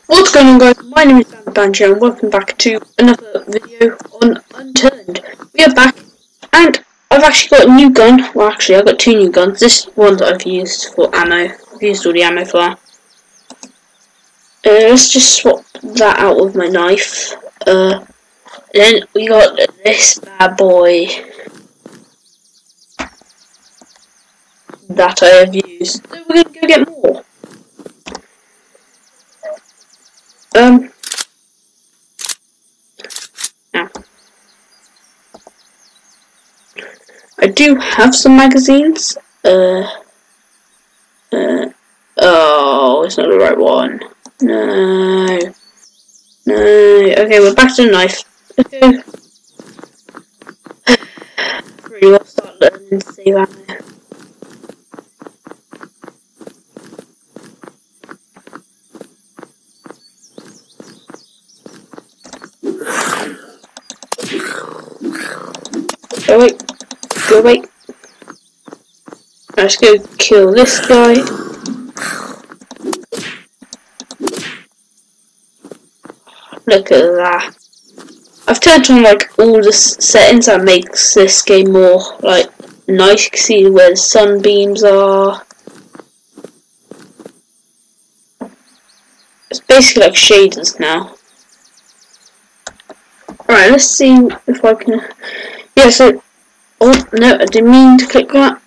What's going on, guys? My name is Banjo and welcome back to another video on Unturned. We are back and I've actually got a new gun. Well, actually I've got two new guns. This one that I've used for ammo. I've used all the ammo for that. Let's just swap that out with my knife. Then we got this bad boy that I have used. So we're gonna go get more. Now, I do have some magazines. Oh, it's not the right one. No. Okay, we're back to the knife. Okay. Really well start learning to save ammo. Go away. Let's go kill this guy. Look at that. I've turned on like all the settings that makes this game more like nice. You can see where the sunbeams are. It's basically like shaders now. Alright, let's see if I can. Yeah, so. Oh no, I didn't mean to click that.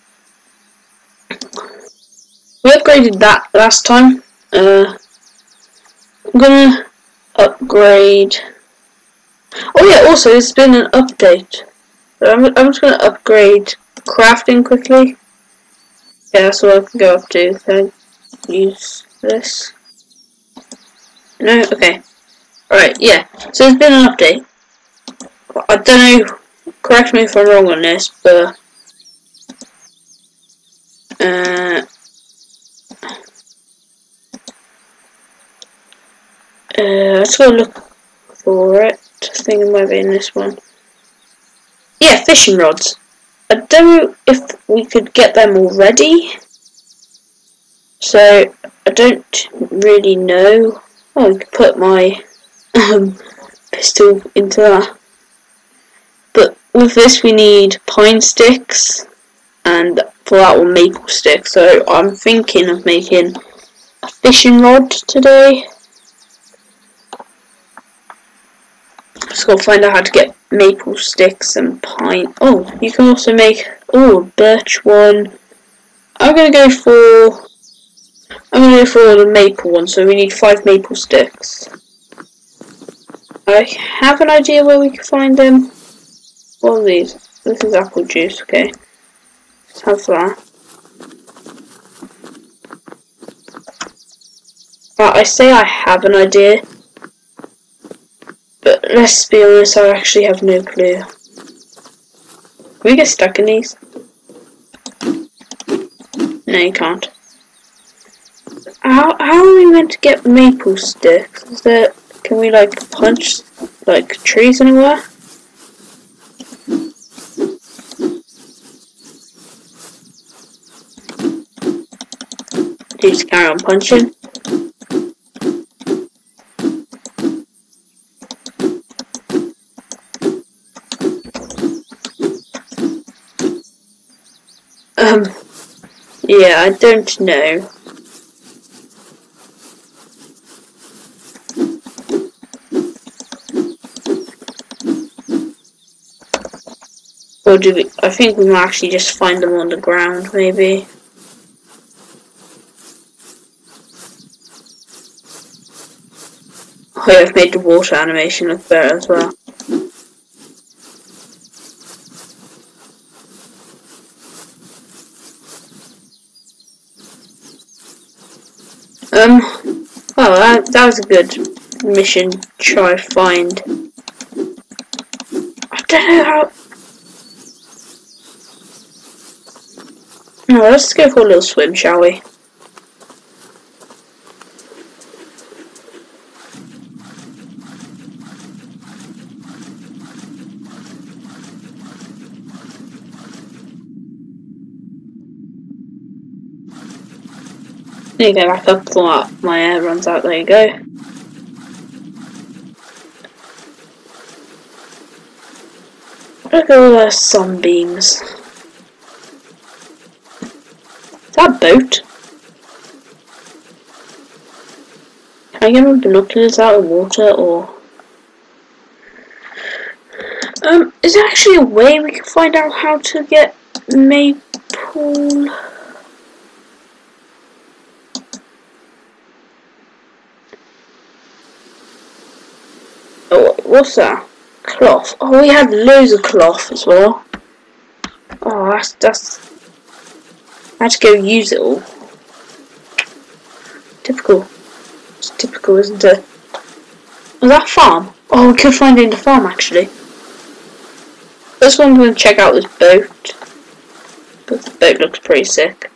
We upgraded that last time. I'm gonna upgrade. Oh yeah, also there's been an update. I'm just gonna upgrade crafting quickly. Yeah, that's what I can go up to. Can I use this? No? Okay. Alright, yeah. So there's been an update. I don't know, correct me if I'm wrong on this, but let's go look for it. I think it might be in this one. Yeah, fishing rods. I don't know if we could get them already. So I don't really know. Oh, I could put my pistol into that. But with this we need pine sticks, and for that one maple sticks. So I'm thinking of making a fishing rod today. Just gotta find out how to get maple sticks and pine. Oh, you can also make a birch one. I'm gonna go for the maple one. So we need 5 maple sticks. I have an idea where we can find them. What are these? This is apple juice. Okay, let's have that. I say I have an idea, but let's be honest, I actually have no clue. Can we get stuck in these? No, you can't. How are we meant to get maple sticks? Can we like punch like trees anywhere? Do you just carry on punching? Yeah, I don't know. Or do we? I think we might actually just find them on the ground, maybe. Oh yeah, I've made the water animation look better as well. Well, that was a good mission. Try find. I don't know how. No, let's go for a little swim, shall we? Need to go back up before my air runs out. There you go. Look at all those sunbeams. Is that a boat? Can I get my binoculars out of water, or... is there actually a way we can find out how to get maple? Oh, what's that? Cloth. Oh, we had loads of cloth as well. Oh, that's... I had to go use it all. Typical. It's typical, isn't it? Was that a farm? Oh, we could find it in the farm, actually. First one, I'm going to check out this boat. But the boat looks pretty sick.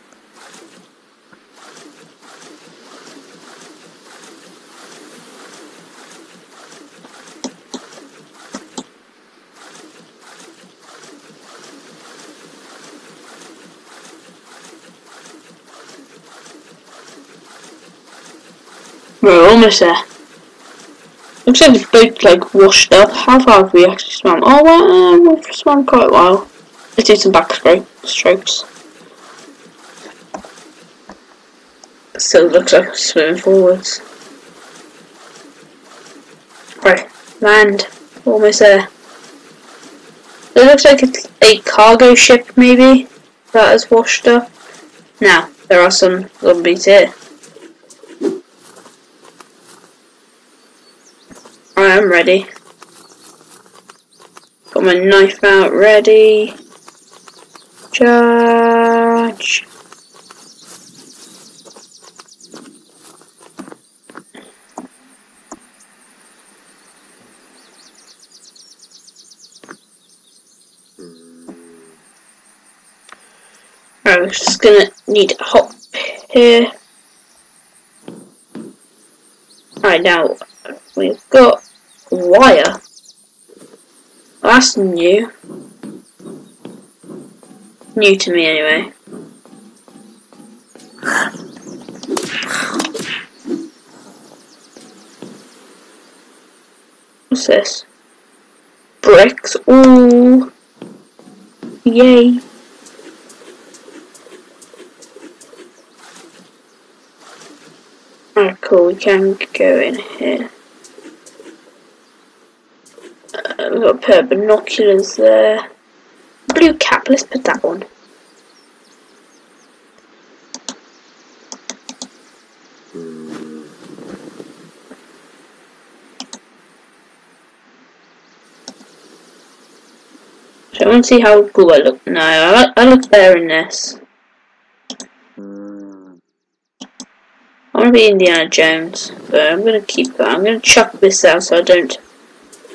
We're almost there. Looks like the boat's like washed up. How far have we actually swam? Oh, well, we've swam quite a while. Let's do some strokes. Still looks like I'm swimming forwards. Right, land. Almost there. It looks like it's a cargo ship, maybe, that has washed up. Now, there are some zombies here. I'm ready. Got my knife out ready. Charge. Right, we're just gonna need to hop here. Right, now we've got wire. That's new. New to me anyway. What's this? Bricks. Ooh. Yay. Alright, cool. We can go in here. We've got a pair of binoculars there. Blue cap, let's put that on. So I want to see how cool I look. No, I look better in this. I want to be Indiana Jones, but I'm going to keep that. I'm going to chuck this out so I don't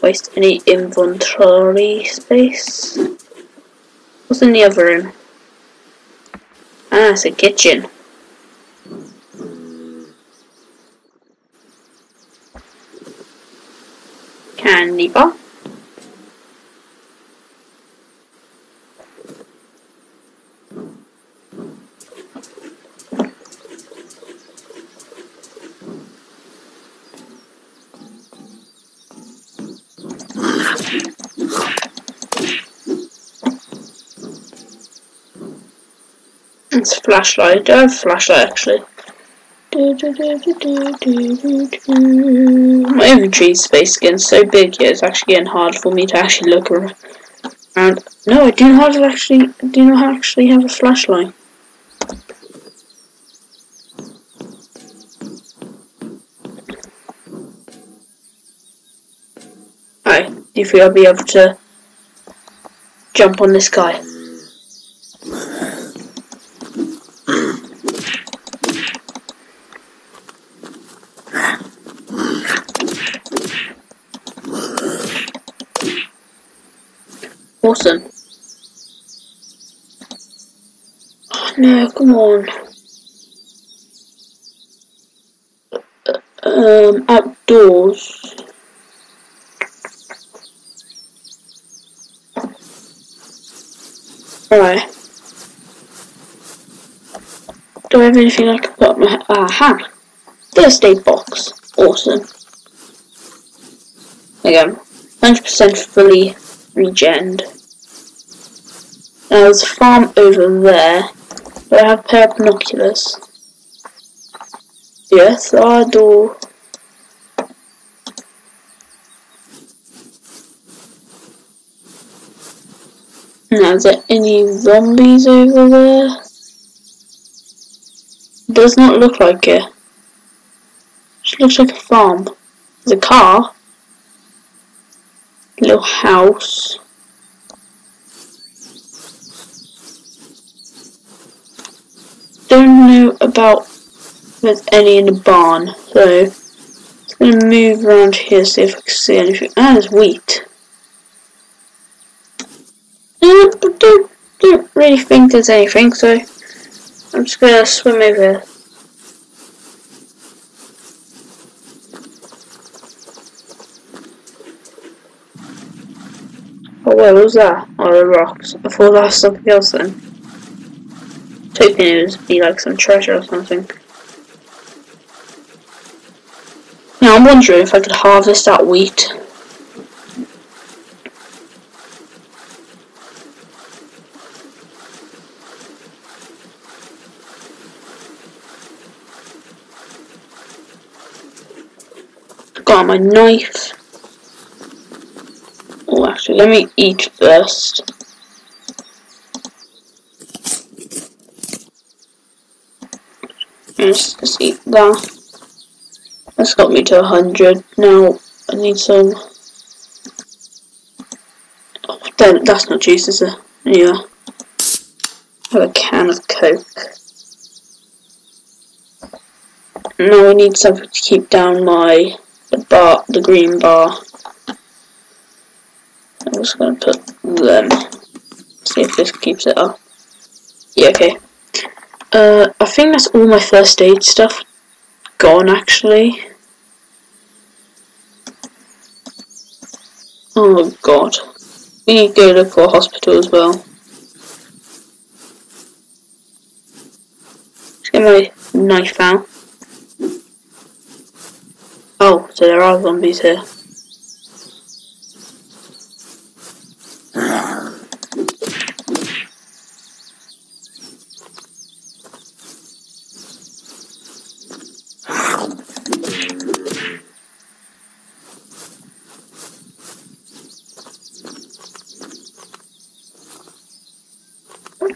waste any inventory space. What's in the other room? Ah, it's a kitchen. Candy bar. It's a flashlight. I have a flashlight actually. My inventory space again so big here, it's actually getting hard for me to actually look around. No, I do not actually have a flashlight. Alright, do you think I'll be able to jump on this guy? Awesome. Oh no, come on. Outdoors. Alright. Do I have anything I can put on my aha? First aid box. Awesome. Again, 100% fully regened. Now there's a farm over there. Do I have a pair of binoculars? Yes, I do. Now, is there any zombies over there? Does not look like it. Just looks like a farm. There's a car. A little house. Don't know about if there's any in the barn, so I'm gonna move around here, see if I can see anything. Ah, there's wheat. But don't really think there's anything, so I'm just gonna swim over here. Oh, where was that? Oh, the rocks. I thought that was something else then. I was hoping it would be like some treasure or something. Now I'm wondering if I could harvest that wheat. Got my knife. Oh, actually, let me eat first. Just eat that. That's got me to 100. Now I need some. Oh, that's not juice, is it? Yeah. I have a can of Coke. Now I need something to keep down the green bar. I'm just gonna put them. See if this keeps it up. Yeah, okay. I think that's all my first aid stuff gone, actually. Oh god. We need to go look for a hospital as well. Let's get my knife out. Oh, so there are zombies here.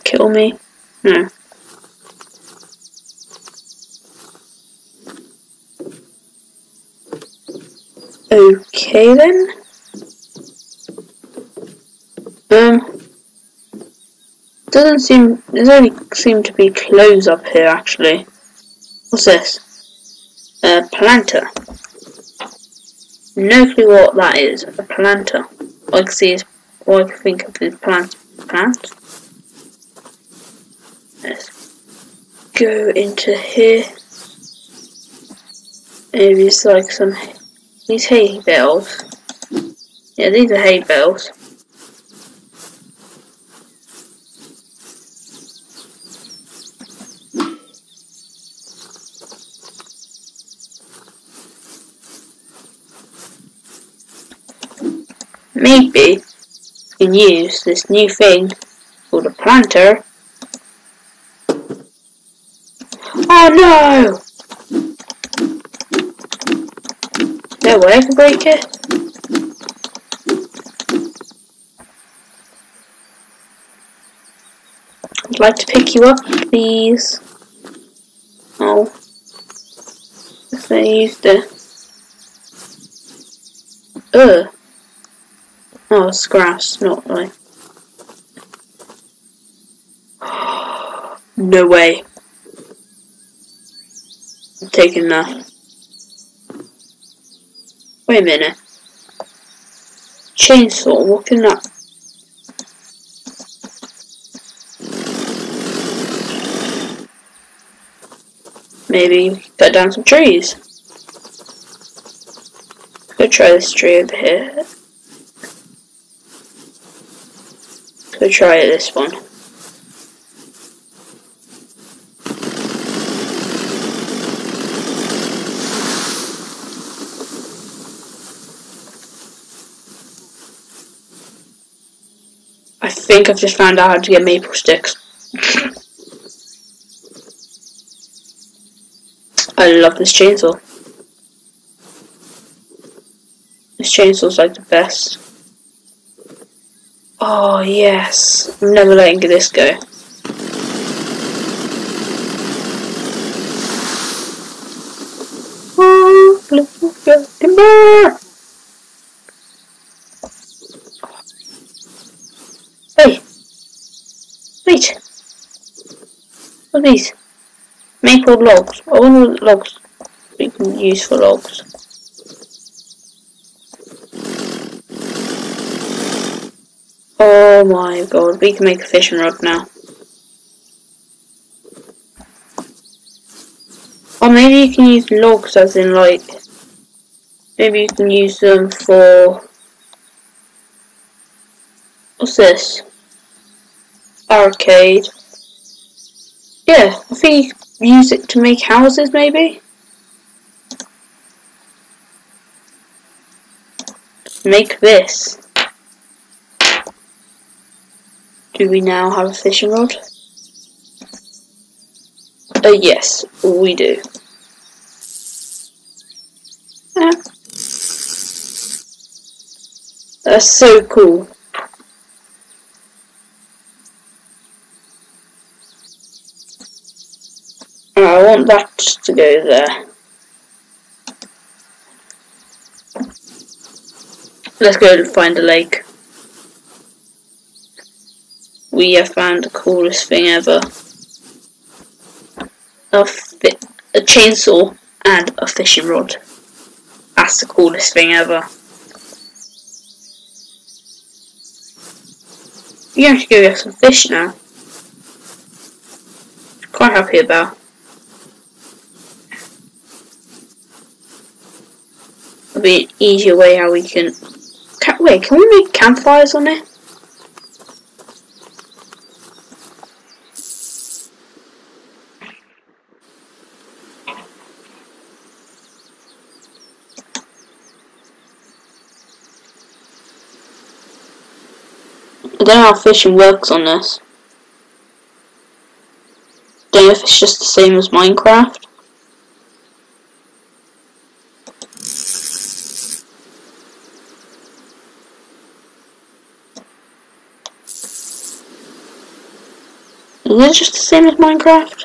Kill me? No. Okay then. There's only seem to be clothes up here actually. What's this? A planter. No clue what that is. A planter. All I can see is, all I can think of is plant. Let's go into here. Maybe it's like some, these hay bales. Yeah, these are hay bales. Maybe we can use this new thing called a planter. Oh no! No way I can break it. I'd like to pick you up, please. Oh. If I used it. Ugh. Oh, it's grass, not like. No way. I'm taking that. Wait a minute. Chainsaw, what can that? Maybe cut down some trees. Go try this tree over here. Go try this one. I think I've just found out how to get maple sticks. I love this chainsaw. This chainsaw's like the best. Oh yes, I'm never letting this go. Hey, wait. What are these? Maple logs. I wonder what logs we can use for logs. Oh my god, we can make a fishing rod now. Or maybe you can use logs as in like, maybe you can use them for, what's this? Arcade. Yeah, I think you could use it to make houses maybe? Make this. Do we now have a fishing rod? Yes, we do. Yeah. That's so cool. I want that to go there. Let's go and find a lake. We have found the coolest thing ever. A chainsaw and a fishing rod. That's the coolest thing ever. You have to go get some fish now. Quite happy about. It'll be an easier way how we can. Wait, can we make campfires on it? I don't know how fishing works on this. Don't know if it's just the same as Minecraft. Is it just the same as Minecraft?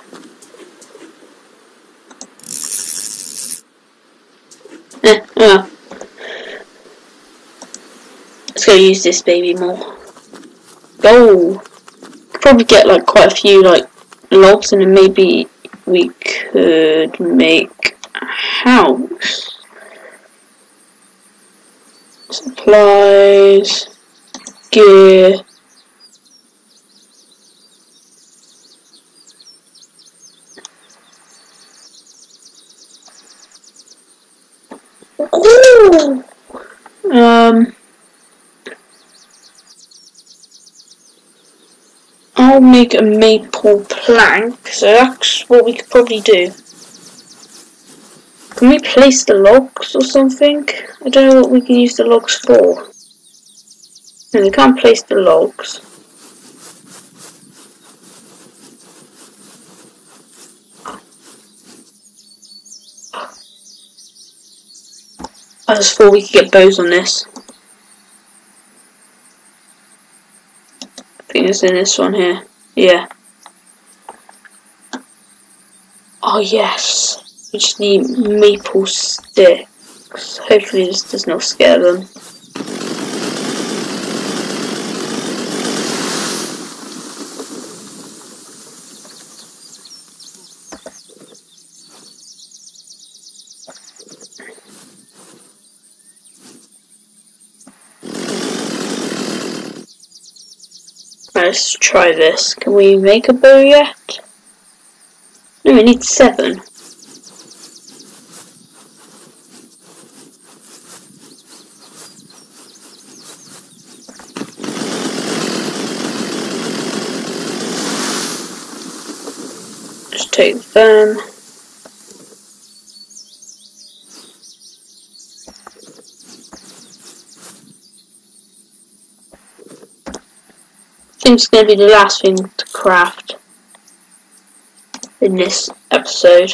Yeah. Let's go use this baby more. Go! Could probably get like quite a few like logs and then maybe we could make a house. Supplies, gear. Ooh. I'll make a maple plank, so that's what we could probably do. Can we place the logs or something? I don't know what we can use the logs for. No, we can't place the logs. I just thought we could get bows on this. I think it's in this one here. Yeah. Oh yes. We just need maple sticks. Hopefully this does not scare them. Let's try this. Can we make a bow yet? No, we need 7. Just take them. think it's going to be the last thing to craft in this episode.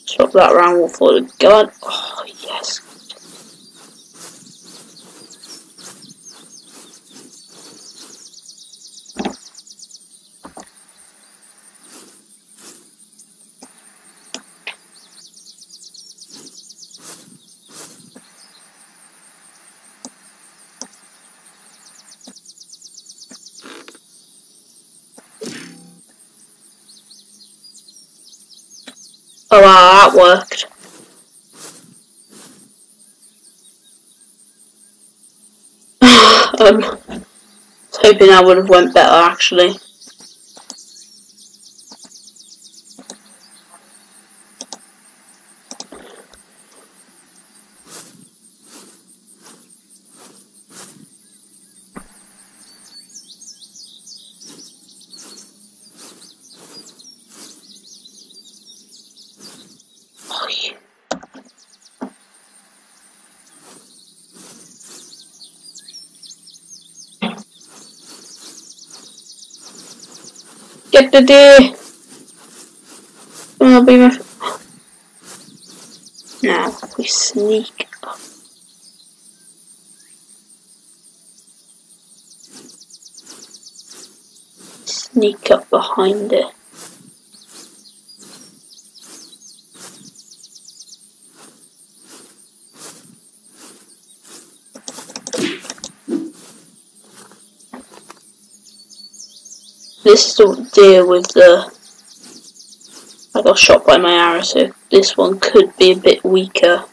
Swap that around for the gun. Oh, yes. Oh wow, that worked. I was hoping that would have went better actually. Oh, yeah. Get the deer! Oh, be my... Now we sneak up. Sneak up behind it. This is the deer with the... I got shot by my arrow, so this one could be a bit weaker.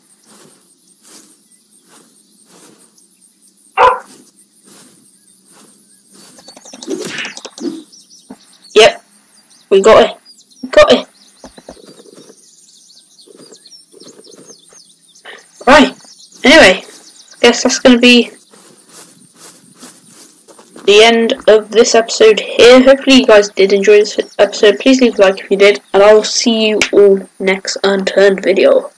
Yep, we got it. We got it. Right. Anyway, I guess that's going to be the end of this episode here. Hopefully you guys did enjoy this episode. Please leave a like if you did, and I will see you all next Unturned video.